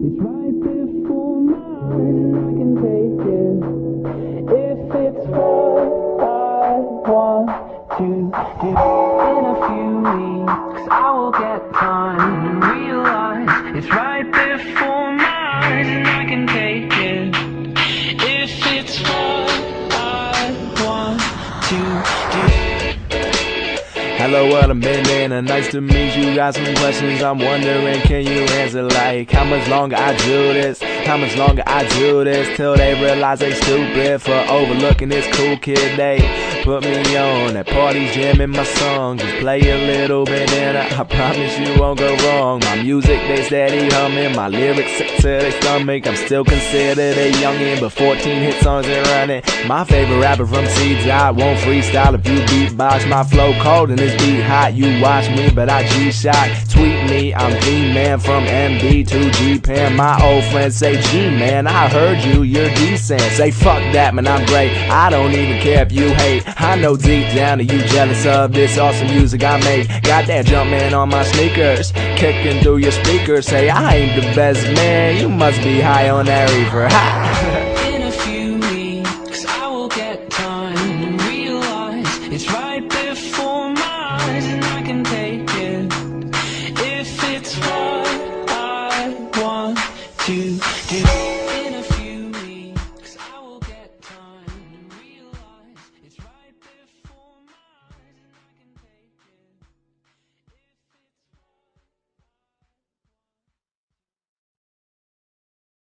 It's right before my eyes and I can take it. If it's what I want to do. In a few weeks I will get time and realize it's right before my eyes and I can take it. If it's what I want to do. Hello, what I'm in and nice to meet you. Got some questions I'm wondering, can you answer? Like, how much longer I do this? How much longer I do this? Till they realize they stupid for overlooking this cool kid. They put me on at parties, jamming my songs. Just play a little bit and I promise you won't go wrong. My music, they steady humming. My lyrics sick to their stomach. I'm still considered a youngin', but 14 hit songs and running. My favorite rapper from Seeds, I won't freestyle if you beatbox. My flow cold and this beat hot. You watch me, but I G-Shock. Tweet me, I'm D-Man from MB to G-Pan. My old friends say, G-Man, I heard you, you're decent. Say fuck that, man, I'm great. I don't even care if you hate. I know deep down that you jealous of this awesome music I make. Got that Jumpman on my sneakers, kicking through your speakers. Say I ain't the best man, you must be high on that reefer. Ha! In a few weeks I will get